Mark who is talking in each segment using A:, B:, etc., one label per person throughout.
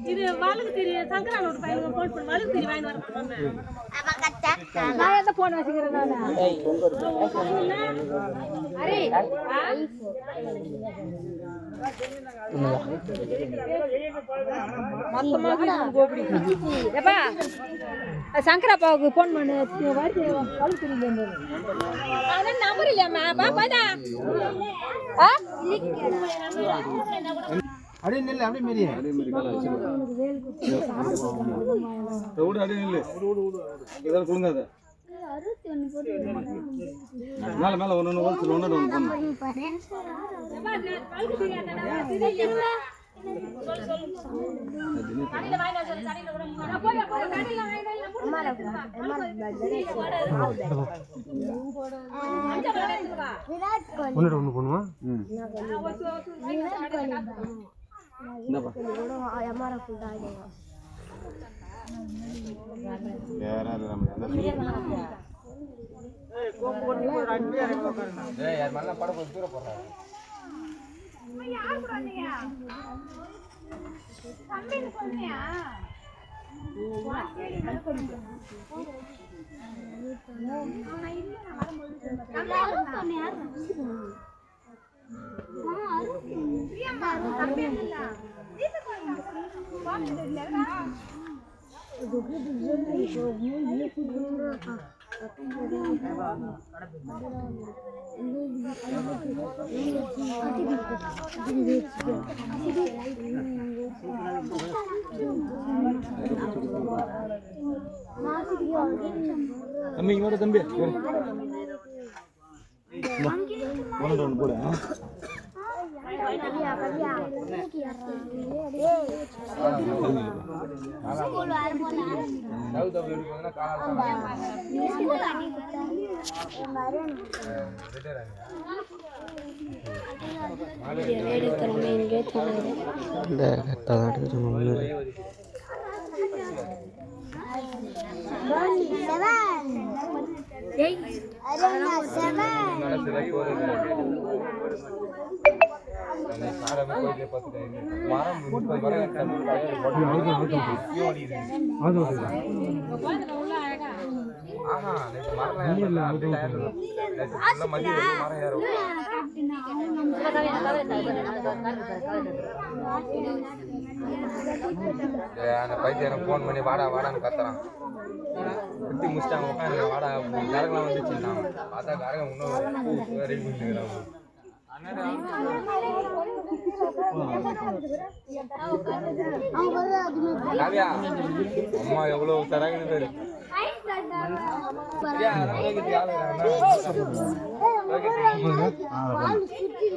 A: இது வாளுக்கு தெரிய சங்கரான ஒரு பையனுக்கு ஃபோன் பண்ணி வாளுக்கு தெரிய வாங்கி வர சொன்னேன். அவ கட்ட நான் எந்த போன் வச்சிக்கிறேன் நானு. அரே மொத்தமா கோபடி ஏப்பா சங்கராப்பாவுக்கு ஃபோன் பண்ணு வாடி வாளுக்கு தெரியல அவன நம்பர் இல்லையாமா பாப்பாடா
B: அடி நில்லு அப்படியே மீறியே ஓடு அடி நில்லு இதெல்லாம் குளுங்காத மேல மேல ஒன்னு ஓல்ஸ் ஒன்னு பண்ணு கடையில வாங்க சொல்லு கடையில கூட நான் போய் கடையில வாங்க அம்மால விராட் கோலி ஒன்னு பண்ணுவா விராட் கோலி இந்தப்பா அம்மால ஃபுல் ஆயிடுவா யாரா நம்ம ஏய் கோப்பு கொட்டி ஒரு அடி இறங்க உட்காருங்க ஏய் யார் மண்ண பட போய் தூர போறா அம்மா யார் கூட வந்தீங்க தம்பி போனியா வாக்கேடி ஹெல்ப் பண்ணுங்க நான் இல்ல நான் வரும்போது தம்பி யார் பிரியம்மா தம்பி இல்ல வீட்டுக்கு வந்தா பாத்து தெரியல தம்பி இங்க தம்பி ஒன்று போட பைத்தியம் போன் பண்ணி வாடா வாடான்னு கத்துறான் குத்தி முடிச்சிட்டாங்க உட்காந்து வாடா கரகெல்லாம் வந்துச்சுன்னா பார்த்தா கரகம் இன்னும் ரெடி பண்ணிக்கிறாங்க அம்மா எவ்வளவு தராங்கன்னு பேரு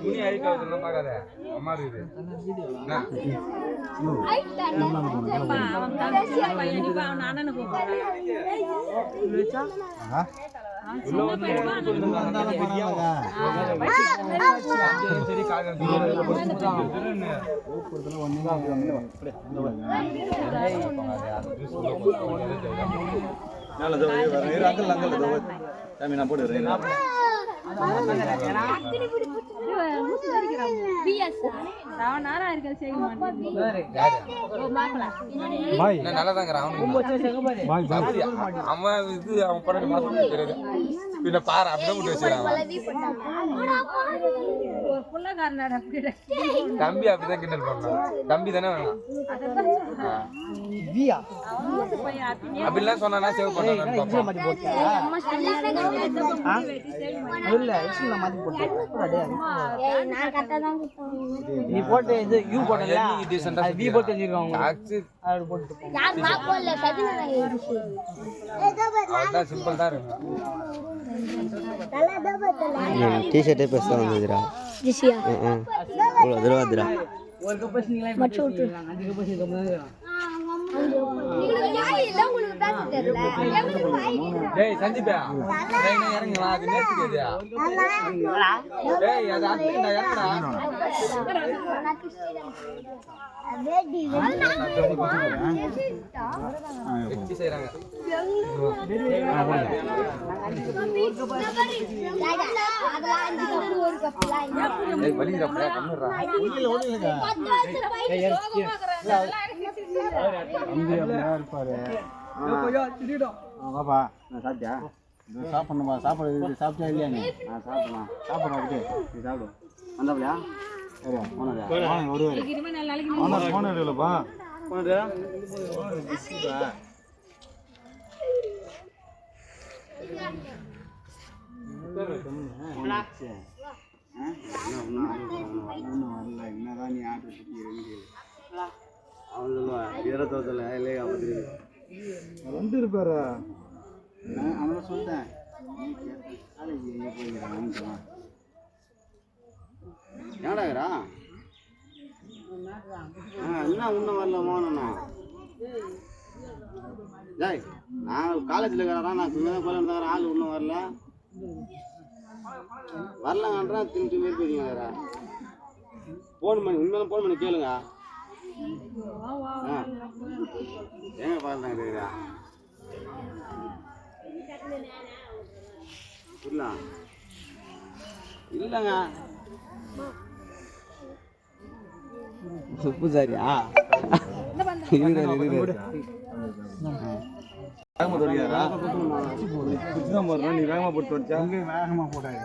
B: துணி அழிக்காதுலாம் பார்க்காத அம்மா இருக்குது நான் போடுறேன் பின்ன பாரு அப்படியே தம்பி அப்படிதான் கிண்டல் பண்ணலாம் தம்பி தானே வேணாம் அப்படிலாம் சொன்னா சேவ் பண்ண நீ போட்டு இது யூ போட்டல பி போட்டு வச்சிருக்காங்க
A: யார் நான் போடல சதினா
B: அதான் சிம்பிள் தான் இருக்கும்.
C: டி-ஷர்ட்டே பெருசா வந்துதுடா.
A: ஜிசியா
C: இவ்வளோ தூரம் வந்துடா.
A: மச்சு விட்டு
B: டேய் சஞ்சீபா ட்ரெயின் இறங்குடா அது நேத்துக்குது. டேய் அது அத்துடா இறங்குடா. வெச்சி செய்றாங்க. டேய் வலிடா பையா கம்முறா.
D: வாப்பா நான் சாப்பிட்டியா சாப்பிடணுமா சாப்பாடு சாப்பிட்டியா இல்லையா நீ சாப்பிடலாம் சாப்பாடு வந்துட்டு நீ சாப்பிடு வந்தாப்பிலையா சரி வருவாரு போன இல்லைப்பா வரல என்னதான் நீ ஆட்டு சுற்றி அவன் சொல்லுவான் வீரத்தோத்தில் இல்லையா வந்துருப்பாரு அவனை சொல்லிட்டேன் காலேஜ் எங்கே போய்க்கிறான்னு சொன்னான் ஏடாகிறா என்ன இன்னும் வரல மோனா ஜாய் நான் காலேஜில் இருக்கிறா நான் சும்மா போல இருந்தாங்க ஆள் இன்னும் வரல வரலங்கன்றா திரும்பி மாரி போயிருக்கீங்களா ஃபோன் பண்ணி உண்மையில ஃபோன் பண்ணி கேளுங்க எங்க பார்த்தாங்க தெரியுதா இல்லைங்க உப்பு சாரியா நீ வேகமா போட்டு வச்சா வேகமா போட்டாங்க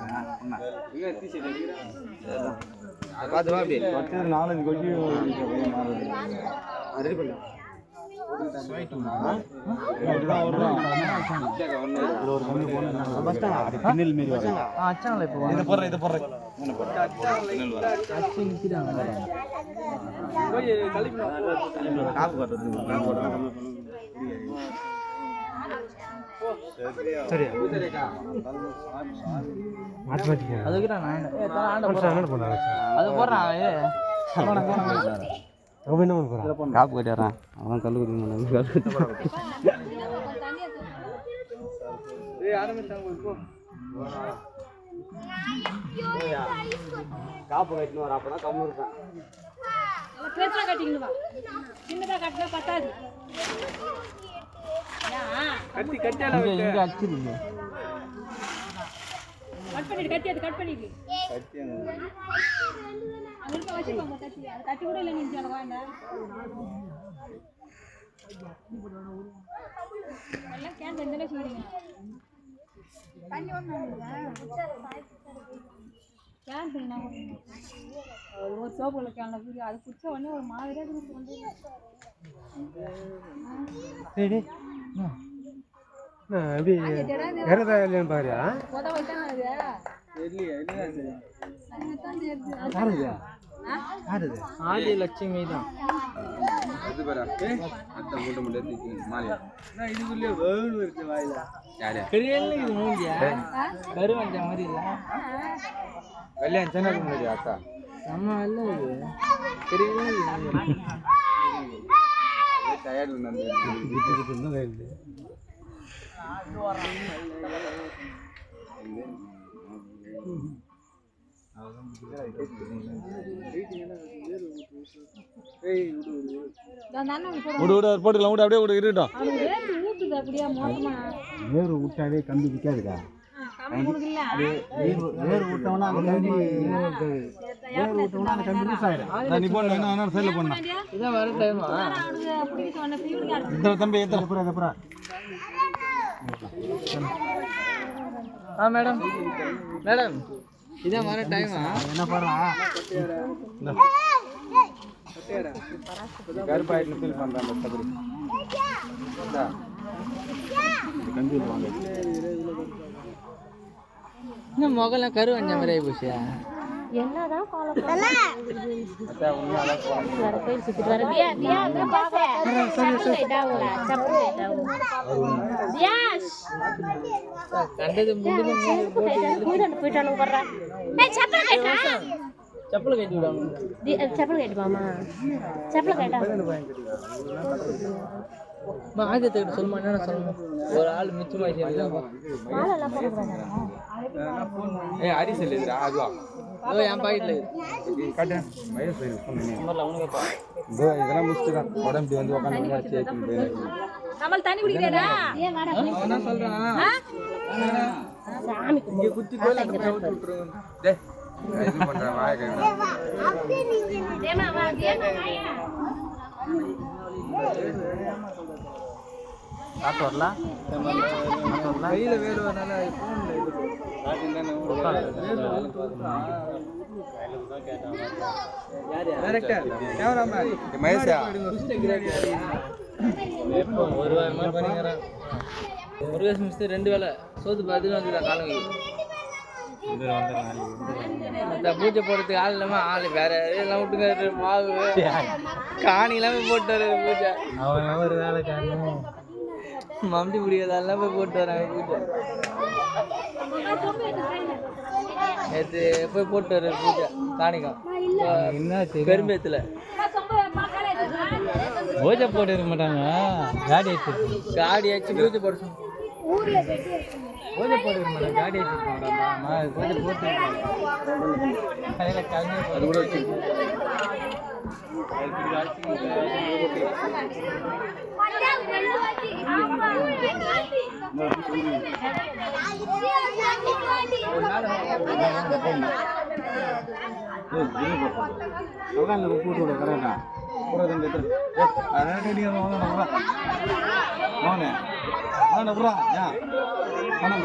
D: நாலஞ்சு கொட்டி ரெடி பண்ண காப்பு கட்டிடுறான் அவன் கல்லு குடி காப்பு கட்டினு வர அப்பதான் கம்மு இருக்கான் கட்டி கட்டியால இங்க அடிச்சிருங்க
A: கட் பண்ணிடு கட்டி அது கட் பண்ணிடு
D: கட்டி
A: அங்க வச்சு பாப்பா கட்டி அது கட்டி கூட இல்ல நீங்க சொல்ல வேண்டாம் எல்லாம் கேன் எந்தல செய்றீங்க தண்ணி ஒண்ணுங்க கேன் பண்ணா ஒரு சோப்புல கேன்ல குடி அது குடிச்ச உடனே ஒரு மாதிரியா இருக்கு வந்து
E: டேய் டேய் அப்படி வேறதா இல்லைன்னு பாருயா
A: போதா வைத்தானே அது
D: இல்லையா இல்லையா
E: ஆதி லட்சுமி தான்
B: இது பாரு அத்தை மூட்டை மூட்டை தூக்கி மாலையா
D: நான் இதுக்குள்ளே வேணு இருக்கு வாயில
B: யாரு
E: கரியல்ல இது மூஞ்சியா கருவஞ்ச மாதிரி இல்ல
B: கல்யாணம் சேனல் முன்னாடி அக்கா
E: நம்ம இல்ல இது கரியல்ல
B: டயர்டு வந்து
D: போட்டுக்கலாம் விடு அப்படியே விடு இருக்கட்டும்
E: வேறு விட்டாலே கம்பி நிற்காதுக்கா வேறு விட்டோம்னா அந்த கம்பி வேறு விட்டோம்னா அந்த கம்பி லூஸ் ஆயிடும்
D: நீ போன என்ன சைடில் போன
E: இதான் வர டைமா
D: இந்த தம்பி எத்தனை
E: மேடம் மேடம் இதான் வர டைமா
D: என்ன பாருடா
B: கருப்பாயிட்டு ஃபீல் பண்றான் அந்த சபரி
D: கம்பி வாங்க
E: இன்னும் முகலாம் கருவஞ்ச மாதிரி ஆகி போச்சியா
A: என்னதான் ஃபாலோ பண்ணல வேற கோயில் சுத்திட்டு வர தியா தியா அங்க பாக்க சப்பல் கைட்டாவுல சப்பல் கைட்டாவுல தியாஷ்
F: கண்டது முண்டு
A: கூடன்னு போய்ட்டானு வர்றா ஏய் சப்பல் கைட்டா
F: செப்பல் கட்டி விடுவாங்க
A: சப்பல் கைட்டு மாமா சப்பல் கைட்டா
F: ஆதியத்துக்கிட்ட சொல்லுமா என்ன சொல்லணும் ஒரு ஆள் மிச்சமாயிடுச்சு
A: மாலெல்லாம் போடுறாங்க
B: ஏய் ஹரி செல்லுதுடா அதுவா
F: என் பாக்கெட்ல
B: காட்டேன் மயில் சரி ஃபோன் பண்ணி
F: நம்பர்ல உனக்கு
B: இதோ இதெல்லாம் முடிச்சுட்டு தான் உடம்பு வந்து உட்காந்து சேர்த்து போயிருக்கு
A: கமல் தண்ணி குடிக்கிறடா ஏன் வாடா
F: என்ன சொல்றான்
A: சாமி
F: இங்க குத்தி கோயில விட்டுருவோம்
B: டேய் இது பண்றேன் வாயை கேட்குறேன்
A: தேமா வா தேமா வாயா
D: காத்து வரலாம்
F: கையில வேறு வரனால
B: மகேஷா
F: ஒரு வாரமா பண்ணிக்கிறேன் முருகேஷ் மிஸ்து 2 வேளை சோத்து பார்த்துட்டு வந்துதான் காலங்க பூஜை போடுறதுக்கு ஆள் இல்லாம ஆள் வேற எல்லாம் விட்டுங்க மாவு காணி எல்லாமே போட்டு பூஜை
E: அவன் ஒரு வேலை காரணம்
F: மம்டி முடியாதெல்லாம் போய் போட்டு வராங்க பூஜை நேற்று போய் போட்டு வர பூஜை காணிக்கம் பெரும்பேத்துல
E: பூஜை போட்டு இருக்க மாட்டாங்க காடி எடுத்து
F: காடி ஆச்சு பூஜை போட
E: பூஜை போட்டு இருக்க மாட்டாங்க காடி எடுத்து பூஜை போட்டு
B: அது கூட வச்சு
D: கூட்டு விட கரெக்டா பூரா தம்பி பூரா ஏன் பணம்